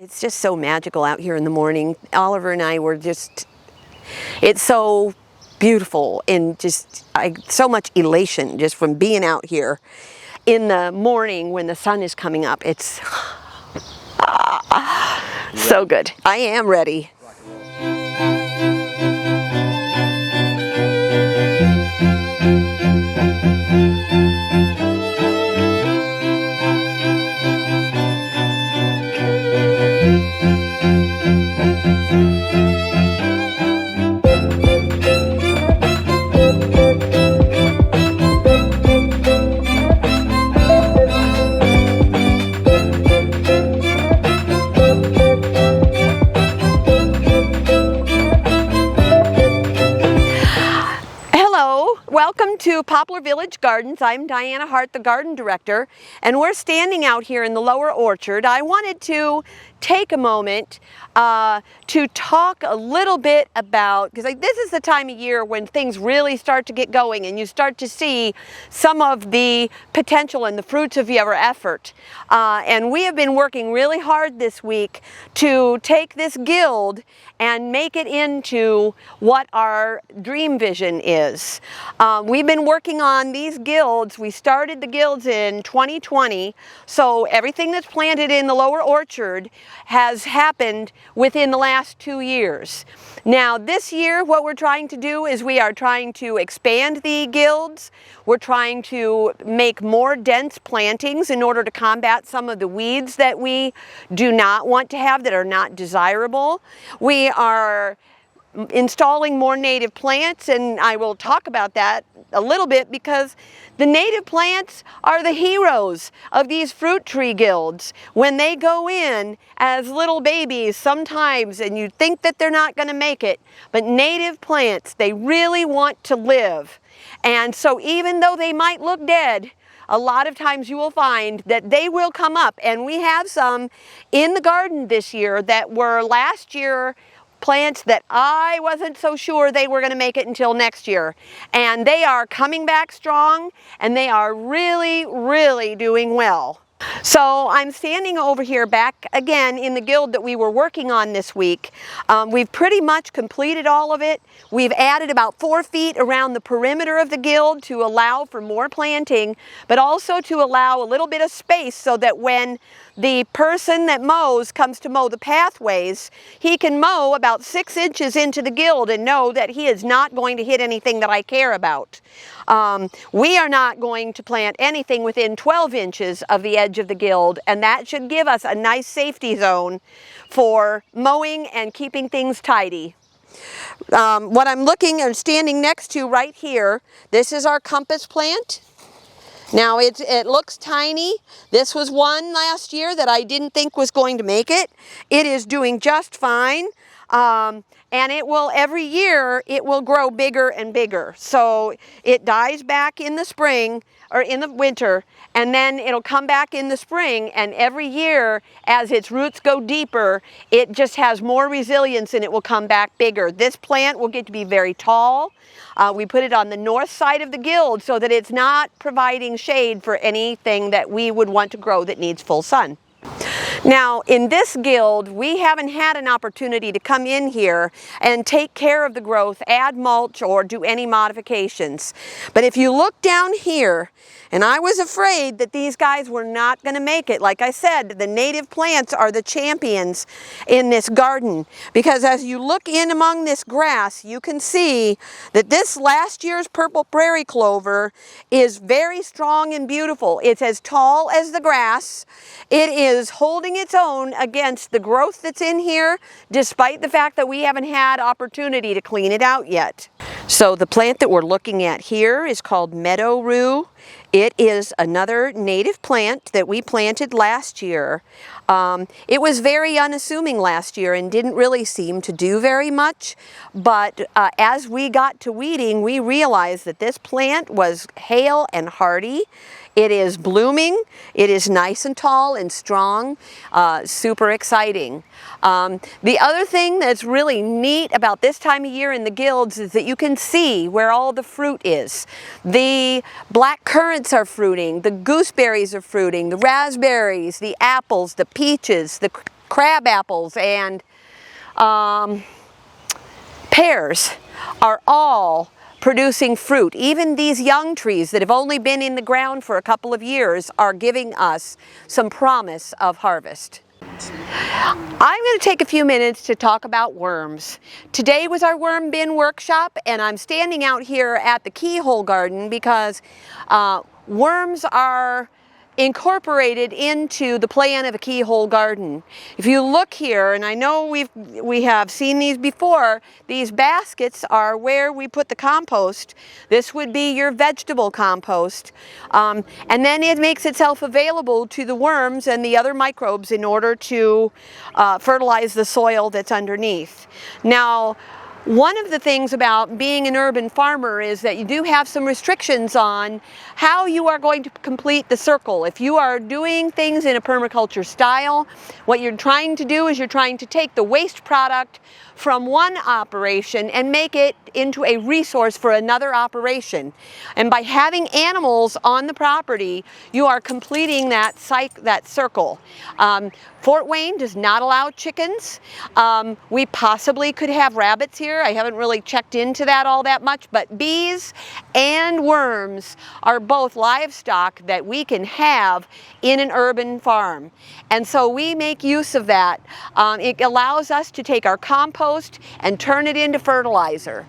It's just so magical out here in the morning. Oliver and I were just, it's so beautiful and just so much elation just from being out here in the morning when the sun is coming up. It's so good. I am ready. Welcome to Poplar Village Gardens. I'm Diana Hart, the garden director, and we're standing out here in the lower orchard. I wanted to take a moment to talk a little bit about, because this is the time of year when things really start to get going and you start to see some of the potential and the fruits of your effort. And we have been working really hard this week to take this guild and make it into what our dream vision is. We've been working on these guilds. We started the guilds in 2020, so everything that's planted in the lower orchard has happened within the last 2 years. Now this year what we're trying to do is we are trying to expand the guilds. We're trying to make more dense plantings in order to combat some of the weeds that we do not want to have, that are not desirable. We are installing more native plants, and I will talk about that a little bit because the native plants are the heroes of these fruit tree guilds. When they go in as little babies sometimes and you think that they're not going to make it, but native plants, they really want to live. And so even though they might look dead, a lot of times you will find that they will come up, and we have some in the garden this year that were last year plants that I wasn't so sure they were going to make it until next year. And they are coming back strong, and they are really doing well. So I'm standing over here back again in the guild that we were working on this week. We've pretty much completed all of it. We've added about 4 feet around the perimeter of the guild to allow for more planting, but also to allow a little bit of space so that when the person that mows comes to mow the pathways, he can mow about 6 inches into the guild and know that he is not going to hit anything that I care about. We are not going to plant anything within 12 inches of the edge of the guild, and that should give us a nice safety zone for mowing and keeping things tidy. What I'm looking and standing next to right here, this is our compass plant. Now it looks tiny. This was one last year that I didn't think was going to make it. It is doing just fine. And it will, every year, it will grow bigger and bigger. So it dies back in the spring, or in the winter, and then it'll come back in the spring, and every year, as its roots go deeper, it just has more resilience and it will come back bigger. This plant will get to be very tall. We put it on the north side of the guild so that it's not providing shade for anything that we would want to grow that needs full sun. Now, in this guild, we haven't had an opportunity to come in here and take care of the growth, add mulch, or do any modifications. But if you look down here, and I was afraid that these guys were not going to make it. Like I said, the native plants are the champions in this garden, because as you look in among this grass, you can see that this last year's purple prairie clover is very strong and beautiful. It's as tall as the grass. It is holding its own against the growth that's in here, despite the fact that we haven't had opportunity to clean it out yet. So the plant that we're looking at here is called meadow rue. It is another native plant that we planted last year. It was very unassuming last year and didn't really seem to do very much, but as we got to weeding, we realized that this plant was hale and hardy. It is blooming, it is nice and tall and strong, super exciting. The other thing that's really neat about this time of year in the guilds is that you can see where all the fruit is. The black currants are fruiting, the gooseberries are fruiting, the raspberries, the apples, the peaches, the crab apples and pears are all producing fruit. Even these young trees that have only been in the ground for a couple of years are giving us some promise of harvest. I'm going to take a few minutes to talk about worms. Today was our worm bin workshop, and I'm standing out here at the Keyhole Garden because worms are incorporated into the plan of a keyhole garden. If you look here, and I know we have seen these before, these baskets are where we put the compost. This would be your vegetable compost. And then it makes itself available to the worms and the other microbes in order to fertilize the soil that's underneath. Now, one of the things about being an urban farmer is that you do have some restrictions on how you are going to complete the circle. If you are doing things in a permaculture style, what you're trying to do is you're trying to take the waste product from one operation and make it into a resource for another operation. And by having animals on the property, you are completing that circle. Fort Wayne does not allow chickens. We possibly could have rabbits here. I haven't really checked into that all that much, but bees and worms are both livestock that we can have in an urban farm. And so we make use of that. It allows us to take our compost and turn it into fertilizer.